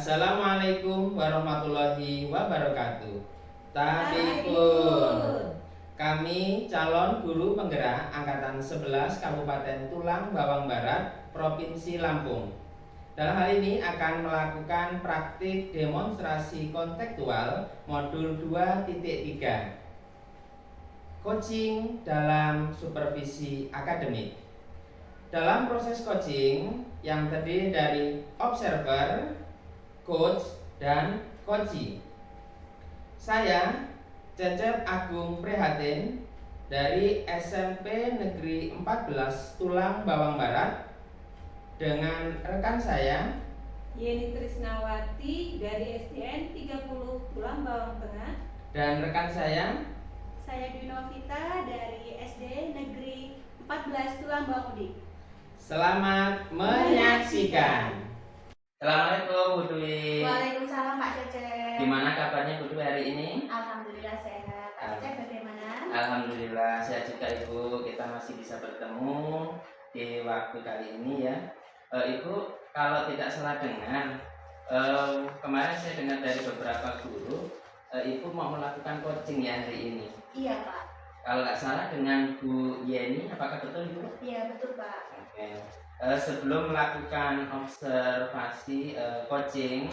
Assalamualaikum warahmatullahi wabarakatuh. Tabipun. Kami calon guru penggerak Angkatan 11 Kabupaten Tulang Bawang Barat, Provinsi Lampung. Dalam hal ini akan melakukan praktik demonstrasi kontekstual modul 2.3. Coaching dalam supervisi akademik. Dalam proses coaching yang terdiri dari observer, coach, dan coachee. Saya Cecep Agung Prihatin dari SMP Negeri 14 Tulang Bawang Barat dengan rekan saya Yeni Trisnawati dari SDN 30 Tulang Bawang Tengah dan rekan saya Dwi Novita dari SD Negeri 14 Tulang Bawang Udik. Selamat menyaksikan. Assalamualaikum Bu Dwi. Waalaikumsalam Pak Cecep. Gimana kabarnya Bu Dwi hari ini? Alhamdulillah sehat. Pak Cecep bagaimana? Alhamdulillah sehat juga Ibu. Kita masih bisa bertemu di waktu kali ini ya. Ibu, kalau tidak salah dengar, kemarin saya dengar dari beberapa guru, Ibu mau melakukan coaching ya hari ini. Iya Pak. Kalau nggak salah dengan Bu Yeni, apakah betul Ibu? Iya betul Pak. Oke. Sebelum melakukan observasi coaching,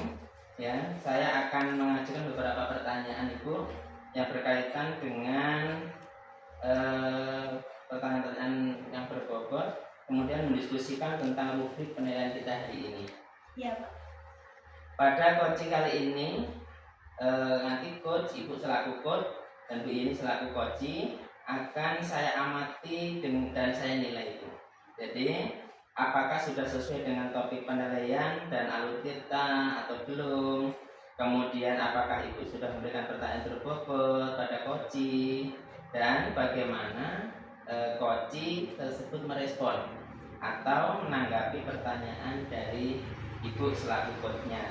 ya, saya akan mengajukan beberapa pertanyaan Ibu yang berkaitan dengan pertanyaan-pertanyaan yang berbobot, kemudian mendiskusikan tentang rubrik penilaian kita hari ini. Iya Pak. Pada coaching kali ini, nanti coach, Ibu selaku coach dan Bu ini selaku coachee akan saya amati dan saya nilai itu. Jadi apakah sudah sesuai dengan topik penilaian dan alur kita atau belum? Kemudian apakah Ibu sudah memberikan pertanyaan berbobot pada coachee dan bagaimana coachee tersebut merespon atau menanggapi pertanyaan dari Ibu selaku coachnya.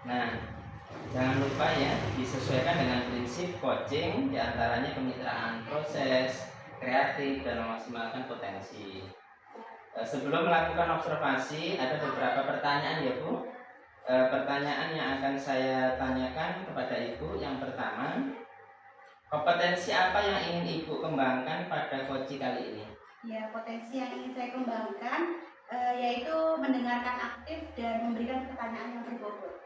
Nah, jangan lupa ya, disesuaikan dengan prinsip coaching, diantaranya kemitraan proses, kreatif, dan memaksimalkan potensi. Sebelum melakukan observasi, ada beberapa pertanyaan ya Bu. Pertanyaan yang akan saya tanyakan kepada Ibu, yang pertama, kompetensi apa yang ingin Ibu kembangkan pada coaching kali ini? Ya, potensi yang ingin saya kembangkan yaitu mendengarkan aktif dan memberikan pertanyaan yang berbobot.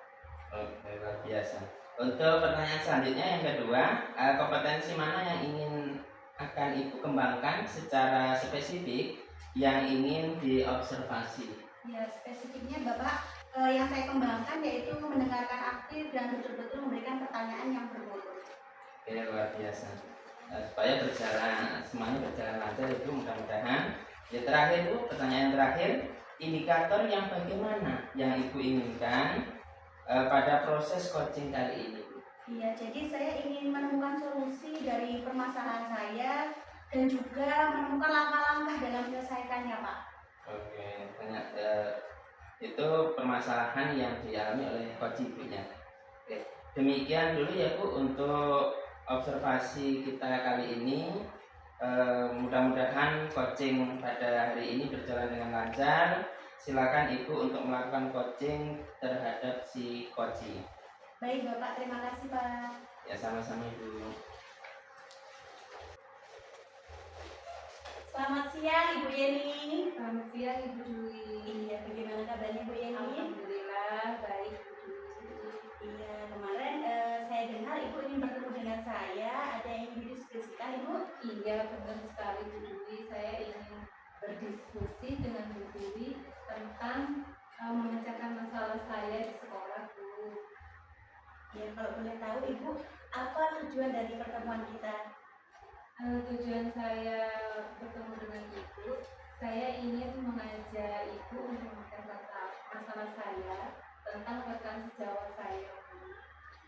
Oke, luar biasa. Untuk pertanyaan selanjutnya yang kedua, kompetensi mana yang ingin akan Ibu kembangkan secara spesifik yang ingin diobservasi? Ya, spesifiknya Bapak, yang saya kembangkan yaitu mendengarkan aktif dan betul-betul memberikan pertanyaan yang berbobot. Oke, luar biasa. Supaya semuanya berjalan lancar itu mudah-mudahan. Ya, terakhir Bu, pertanyaan terakhir, indikator yang bagaimana yang Ibu inginkan pada proses coaching kali ini? Iya, jadi saya ingin menemukan solusi dari permasalahan saya dan juga menemukan langkah-langkah dalam menyelesaikannya, Pak. Oke, itu permasalahan yang dialami oleh coach Ibunya. Oke, demikian dulu ya Bu untuk observasi kita kali ini. Mudah-mudahan coaching pada hari ini berjalan dengan lancar. Silakan Ibu untuk melakukan coaching terhadap si coachee. Baik Bapak, terima kasih Pak. Ya, sama-sama Ibu. Selamat siang Ibu Yeni. Selamat siang Ibu Dwi. Iya, bagaimana kabarnya Bu Yeni? Alhamdulillah baik Ibu Dwi. Iya, kemarin saya dengar Ibu ingin bertemu dengan saya. Ada yang ingin didiskusikan Ibu? Iya benar sekali Bu Dwi. Saya ingin berdiskusi dengan Bu Dwi tentang memecahkan masalah saya di sekolah Bu. Ya, kalau boleh tahu Ibu, apa tujuan dari pertemuan kita? Tujuan saya bertemu dengan Ibu, saya ingin mengajak Ibu untuk memecahkan masalah saya tentang rekan sejawat saya Bu.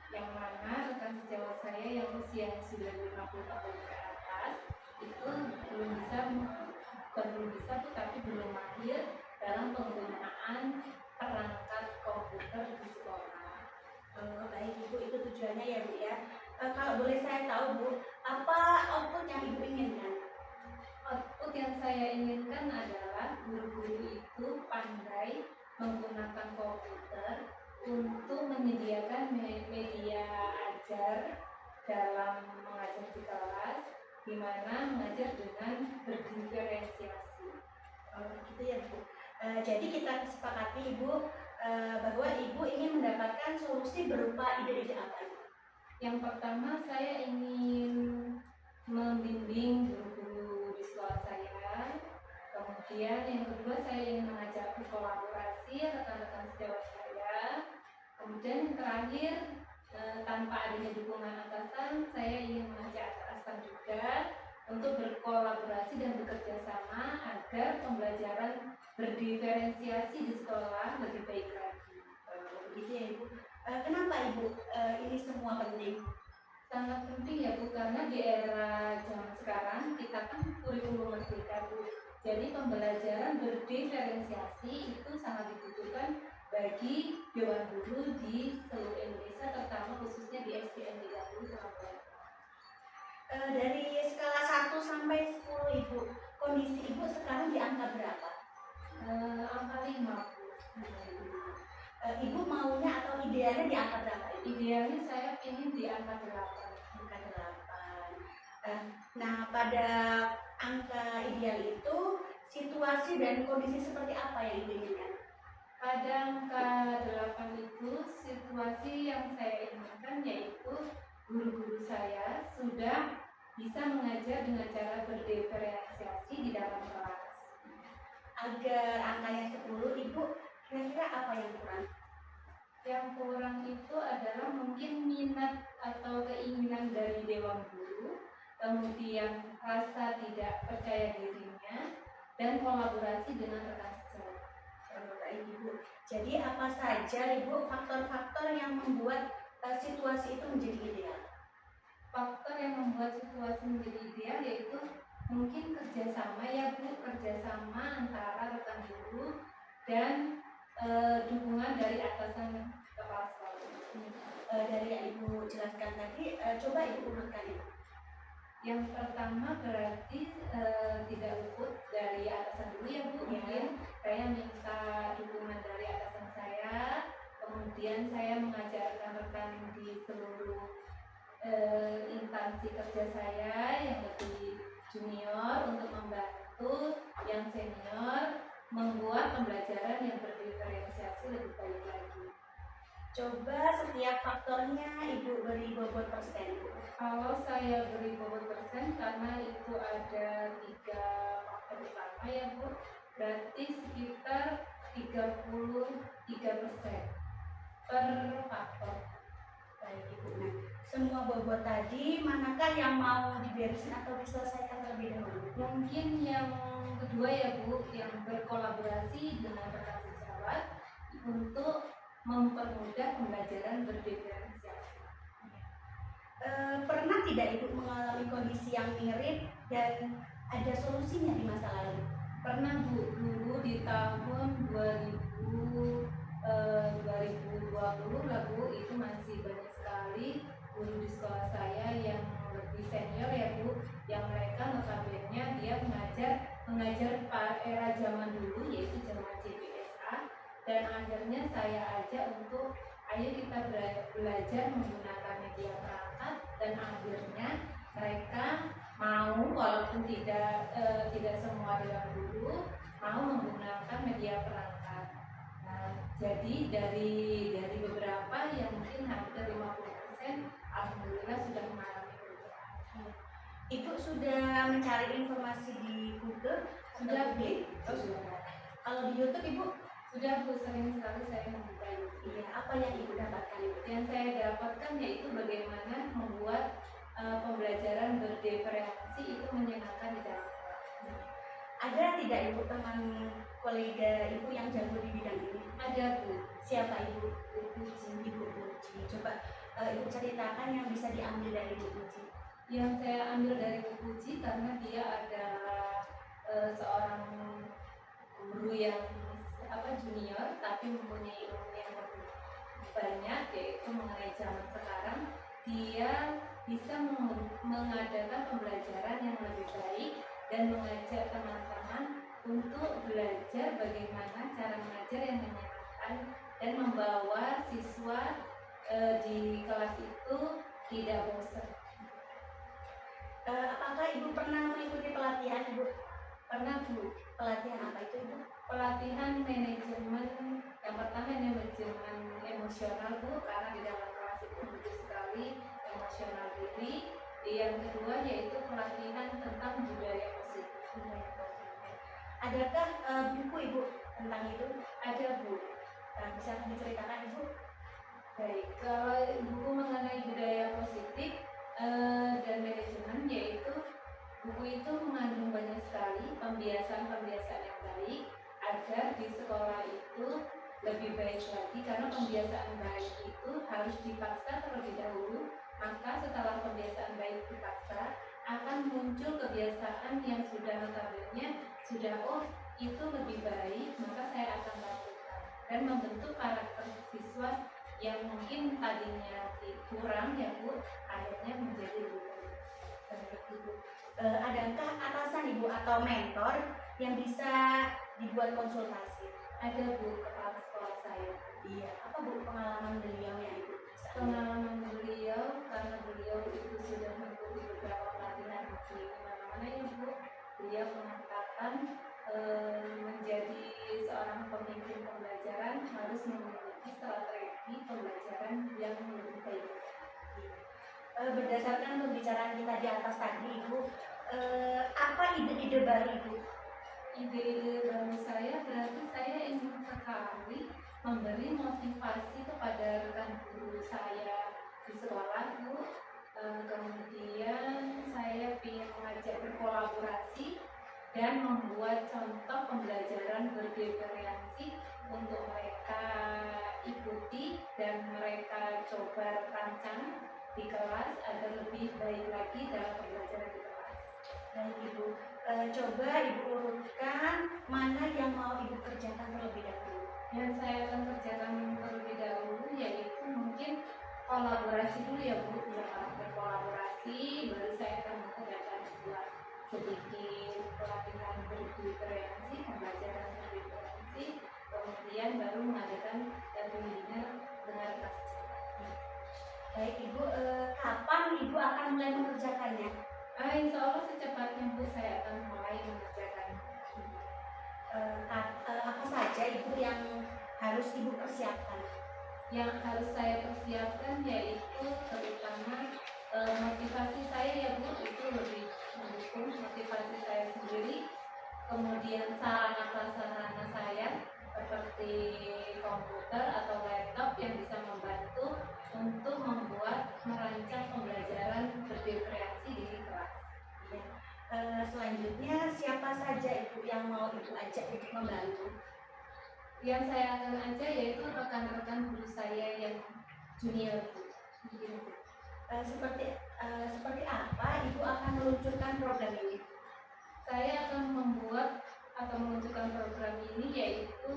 Yang mana rekan sejawat saya yang usia sudah 50 tahun ke atas itu belum bisa tetapi belum mahir dalam penggunaan perangkat komputer di sekolah. Baik Ibu, itu tujuannya ya Bu ya. Kalau boleh saya tahu Bu, apa output yang Ibu inginkan? Output yang saya inginkan adalah guru-guru itu pandai menggunakan komputer untuk menyediakan media ajar dalam mengajar di kelas, di mana mengajar dengan berdiferensiasi. Gitu ya Bu. Jadi kita sepakati Ibu bahwa Ibu ingin mendapatkan solusi berupa ide-ide apa Ibu? Yang pertama, saya ingin membimbing guru-guru di sekolah saya. Kemudian yang kedua, saya ingin mengajak kolaborasi rekan-rekan sejawat saya. Kemudian yang terakhir, tanpa adanya dukungan atasan, saya ingin mengajak atasan juga untuk berkolaborasi dan bekerja sama agar pembelajaran berdiferensiasi di sekolah lebih baik lagi. Begitu ya Ibu. Kenapa Ibu ini semua penting? Sangat penting ya Bu, karena di era zaman sekarang kita kan kurikulum merdeka Bu. Jadi pembelajaran berdiferensiasi itu sangat dibutuhkan bagi dewan guru di seluruh Indonesia, terutama khususnya di SDN 30 Surabaya. Dari skala 1 sampai 10 Ibu, kondisi Ibu sekarang di angka berapa? Angka 5 Bu. Ibu maunya atau idealnya di angka berapa Ibu? Idealnya saya ingin di angka 8. Angka 8. Nah, pada angka ideal itu situasi dan kondisi seperti apa yang Ibu inginkan? Pada angka 8 itu situasi yang saya inginkan yaitu guru-guru saya sudah bisa mengajar dengan cara berdiferensiasi di dalam kelas. Agar angkanya 10, Ibu kira-kira apa yang kurang? Yang kurang itu adalah mungkin minat atau keinginan dari dewan guru, kemudian rasa tidak percaya dirinya, dan kolaborasi dengan rekan sejawat. Baik Ibu. Jadi apa saja Ibu faktor-faktor yang membuat situasi itu menjadi ideal? Faktor yang membuat situasi menjadi ideal yaitu mungkin kerjasama ya Bu, kerjasama antara rekan guru dan dukungan dari atasan kepala sekolah. Dari yang Ibu jelaskan tadi, coba Ibu urutkan Ibu. Yang pertama berarti tidak luput dari atasan dulu ya Bu. Mungkin saya minta dukungan dari atasan saya, kemudian saya mengajak rekan-rekan di seluruh instansi kerja saya yang lebih junior untuk membantu yang senior membuat pembelajaran yang berdiferensiasi lebih baik lagi. Coba setiap faktornya Ibu beri bobot persen Ibu. Kalau saya beri bobot persen, karena itu ada 3 faktor utama ya Bu, berarti sekitar 33% per faktor. Baik Ibu. Nah, semua bobot tadi manakah yang mau diberesin atau diselesaikan terlebih dahulu? Mungkin yang kedua ya Bu, yang berkolaborasi dengan rekan sejawat untuk mempermudah pembelajaran berdiferensiasi. Pernah tidak Ibu mengalami kondisi yang mirip dan ada solusinya di masa lalu? Pernah Bu, dulu di tahun 2020 lah Bu, itu masih banyak sekali guru di sekolah saya yang lebih senior ya Bu, yang mereka notabene dia mengajar era zaman dulu, yaitu zaman CPSA, dan akhirnya saya ajak untuk ayo kita belajar menggunakan media perangkat, dan akhirnya mereka mau, walaupun tidak semua dewan guru mau menggunakan media perangkat. Nah, jadi dari beberapa yang mungkin hampir 50%, alhamdulillah sudah mengalami perubahan. Ibu sudah mencari informasi di Google? Sudah Bu. Sudah. Kalau di YouTube Ibu? Sudah Bu, sering sekali saya membuka YouTube. Iya, apa yang Ibu dapatkan Ibu? Yang saya dapatkan yaitu bagaimana membuat pembelajaran berdiferensiasi itu menyenangkan di dalam kelas. Ada tidak Ibu teman kolega Ibu yang jago di bidang ini? Ada Bu. Siapa Ibu? Bu Puji. Ibu Puji. Coba Ibu ceritakan yang bisa diambil dari Ibu Puji. Yang saya ambil dari Bu Puji karena dia adalah seorang guru yang junior tapi mempunyai ilmu yang lebih banyak, yaitu mengenai zaman sekarang. Dia bisa mengadakan pembelajaran yang lebih baik dan mengajak teman-teman untuk belajar bagaimana cara mengajar yang menyenangkan dan membawa siswa di kelas itu tidak bosan. Apakah Ibu pernah mengikuti pelatihan, Ibu? Pernah Bu, Pelatihan apa itu, Ibu? pelatihan manajemen, yang pertama manajemen emosional Bu, karena di dalam kelas itu butuh sekali emosional diri. Yang kedua yaitu pelatihan tentang budaya positif. Adakah buku Ibu tentang itu? Ada Bu. Bisa diceritakan, Ibu? Baik, kalau buku mengenai budaya positif dan manajemen, yaitu buku itu mengandung banyak sekali pembiasaan-pembiasaan yang baik agar di sekolah itu lebih baik lagi, karena pembiasaan baik itu harus dipaksa terlebih dahulu, maka setelah pembiasaan baik dipaksa akan muncul kebiasaan yang sudah notabene sudah itu lebih baik, maka saya akan lakukan dan membentuk karakter siswa yang mungkin tadinya kurang ya Bu, akhirnya menjadi lebih baik. Ibu, adakah atasan Ibu atau mentor yang bisa dibuat konsultasi? Ada Bu, kepala sekolah saya. Iya, apa Bu pengalaman beliaunya Ibu? Pengalaman beliau, karena beliau itu sudah mengikuti beberapa pelatihan di mana-mana ya Bu, beliau mengatakan menjadi seorang pemimpin pembelajaran harus memiliki strategi pembelajaran yang lebih baik. Berdasarkan pembicaraan kita di atas tadi, Ibu, apa ide-ide baru Ibu? Ide-ide baru saya berarti saya ingin sekali memberi motivasi kepada rekan guru saya di sekolah Bu. Kemudian saya ingin mengajak berkolaborasi dan membuat contoh pembelajaran berdiferensi untuk mereka ikuti dan mereka coba rancang di kelas agar lebih baik lagi dalam pembelajaran di kelas. Baik Ibu, coba Ibu urutkan mana yang mau Ibu kerjakan terlebih dahulu. Yang saya akan kerjakan terlebih dahulu yaitu mungkin kolaborasi dulu ya Bu. Setelah berkolaborasi baru saya akan mengerjakan sedikit pelatihan berdiferensi, pembelajaran berdiferensi, kemudian baru mengadakan webinar dengan kelas. Baik Ibu, kapan Ibu akan mulai mengerjakannya? Insya Allah secepatnya Bu, saya akan mulai mengerjakan. Apa saja Ibu yang harus Ibu persiapkan? Yang harus saya persiapkan yaitu terutama motivasi saya ya Bu, itu lebih mendukung motivasi saya sendiri, kemudian sarana-prasarana saya seperti komputer atau laptop yang bisa membantu untuk membuat merancang pembelajaran berdiferensi di kelas. Ya. Selanjutnya siapa saja Ibu yang mau Ibu ajak untuk membantu? Yang saya akan ajak yaitu rekan-rekan guru saya yang junior Bu. Seperti apa Ibu akan meluncurkan program ini? Saya akan membuat atau meluncurkan program ini yaitu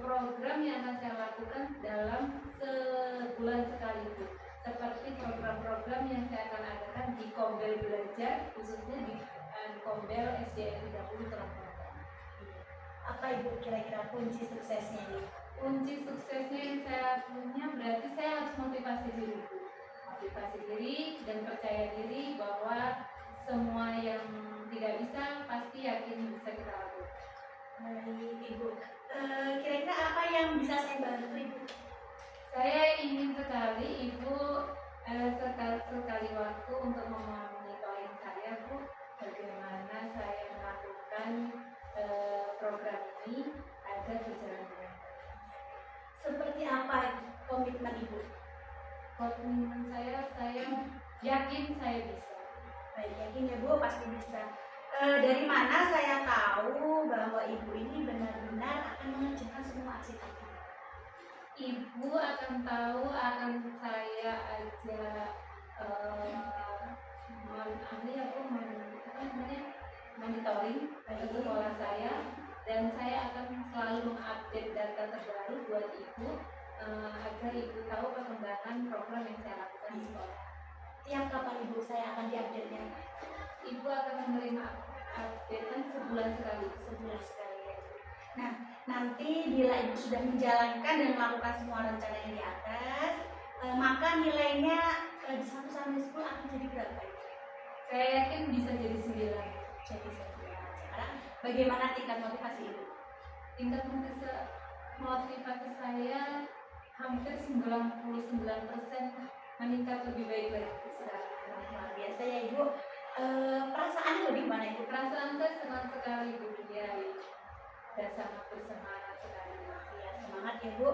program yang akan saya lakukan dalam sebulan sekali Bu. Seperti program-program yang saya akan adakan di Kombel Belajar, khususnya di Kombel SDN 30 Terang. Apa Ibu kira-kira kunci suksesnya ini? Kunci suksesnya yang saya punya berarti saya harus motivasi diri Bu. Motivasi diri dan percaya diri bahwa semua yang tidak bisa pasti yakin bisa kita lakukan. Baik Ibu, kira-kira apa yang bisa saya bantu Ibu? Saya ingin sekali Ibu sekali waktu untuk memonitoring saya Bu, bagaimana saya melakukan program ini agar berjalan dengan baik. Seperti apa komitmen Ibu? Komitmen saya yakin saya bisa. Baik, yakin ya Bu, pasti bisa. Dari mana saya tahu bahwa Ibu ini benar-benar akan mengerjakan semua aksi tadi? Ibu akan tahu akan saya ajak monitoring ke sekolah saya, dan saya akan selalu mengupdate data terbaru buat Ibu agar Ibu tahu perkembangan program yang saya lakukan di sekolah. Tiap kapan Ibu saya akan diupdate-nya? Ibu akan menerima updatean sebulan sekali. Sebulan sekali ya. Nah, nanti bila Ibu sudah menjalankan dan melakukan semua rencana yang di atas, maka nilainya di 1 sampai 10 akan jadi berapa Ibu? Saya yakin bisa jadi 9. Jadi 9. Sekarang bagaimana tingkat motivasi Ibu? Tingkat motivasi saya hampir 99% meningkat lebih baik lagi sekarang. Luar biasa ya Ibu. Perasaannya bagaimana Ibu? Perasaan saya senang sekali Bu Diari dan sangat bersemangat sekali. Ya, semangat ya Bu.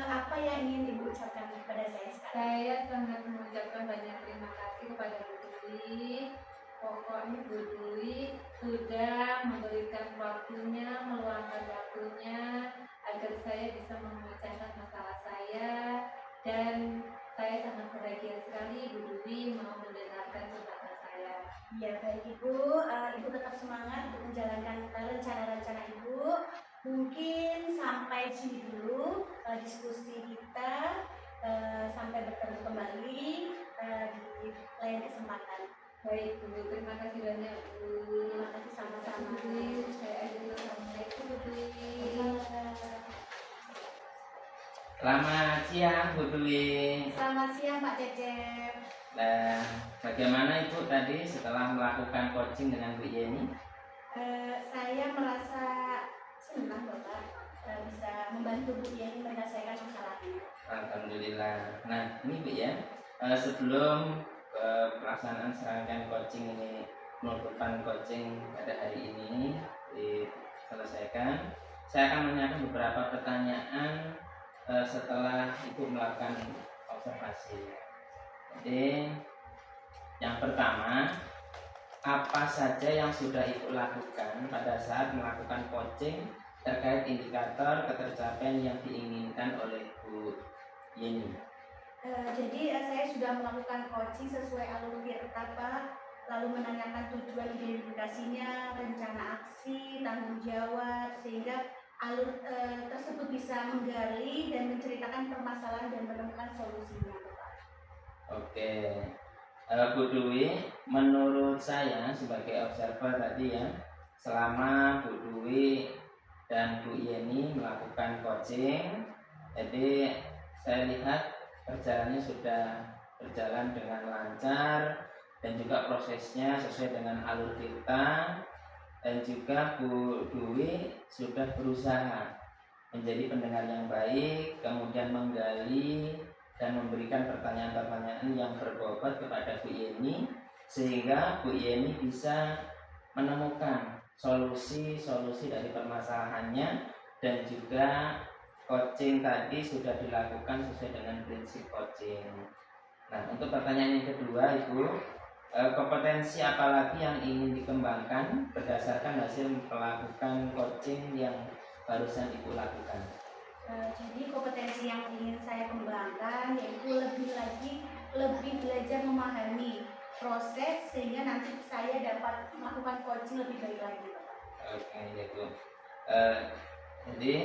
Apa yang ingin Ibu ucapkan kepada saya sekarang? Saya sangat mengucapkan banyak terima kasih kepada Bu Dwi. Pokoknya Bu Dwi sudah memberikan waktunya, meluangkan waktunya agar saya bisa memecahkan masalah saya, dan saya sangat bahagia sekali Bu Dwi mau mendengarkan curhatan saya. Ya baik Ibu, Ibu tetap semangat untuk menjalankan rencana-rencana Ibu. Mungkin sampai sini dulu diskusi kita. Sampai bertemu kembali di lain kesempatan. Baik Bu, terima kasih banyak Bu. Terima kasih sama-sama. Bu Dwi, saya akhiri assalamualaikum Bu Dwi. Selamat siang Bu Dwi. Selamat siang Pak Cecep. Nah, bagaimana Ibu tadi setelah melakukan coaching dengan Bu Yeni? Saya merasa senang Bapak bisa membantu Bu Yeni menyelesaikan masalahnya. Alhamdulillah. Nah, ini Bu ya, sebelum pelaksanaan serangkaian coaching ini, penutupan coaching pada hari ini diselesaikan, saya akan menanyakan beberapa pertanyaan setelah Ibu melakukan observasi. Jadi, yang pertama, apa saja yang sudah Ibu lakukan pada saat melakukan coaching terkait indikator ketercapaian yang diinginkan oleh Bu Yeni? Jadi saya sudah melakukan coaching sesuai alur Tirta Pak, lalu menanyakan tujuan identifikasinya, rencana aksi, tanggung jawab, sehingga alur tersebut bisa menggali dan menceritakan permasalahan dan menemukan solusinya Pak. Oke, Bu Dwi, menurut saya sebagai observer tadi ya, selama Bu Dwi dan Bu Yeni melakukan coaching, jadi saya lihat perjalanannya sudah berjalan dengan lancar dan juga prosesnya sesuai dengan alur kita, dan juga Bu Dwi sudah berusaha menjadi pendengar yang baik, kemudian menggali dan memberikan pertanyaan-pertanyaan yang berbobot kepada Bu Yeni, sehingga Bu Yeni bisa menemukan solusi-solusi dari permasalahannya, dan juga coaching tadi sudah dilakukan sesuai dengan prinsip coaching. Nah, untuk pertanyaan yang kedua Ibu, kompetensi apa lagi yang ingin dikembangkan berdasarkan hasil melakukan coaching yang barusan Ibu lakukan? Jadi kompetensi yang ingin saya kembangkan yaitu lebih belajar memahami proses sehingga nanti saya dapat melakukan coaching lebih baik lagi Bapak. Oke ya Bu. Jadi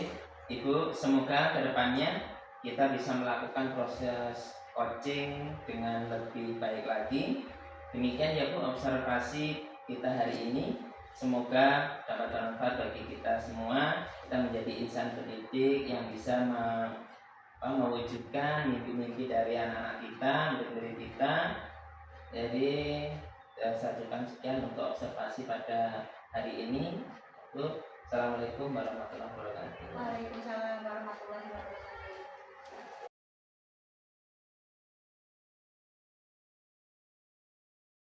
Ibu semoga kedepannya kita bisa melakukan proses coaching dengan lebih baik lagi. Demikian ya Bu observasi kita hari ini. Semoga dapat bermanfaat bagi kita semua. Kita menjadi insan pendidik yang bisa mewujudkan mimpi-mimpi dari anak-anak kita, murid-murid kita. Jadi saya ucapkan sekian untuk observasi pada hari ini. Assalamualaikum warahmatullahi wabarakatuh. Waalaikumsalam warahmatullahi wabarakatuh.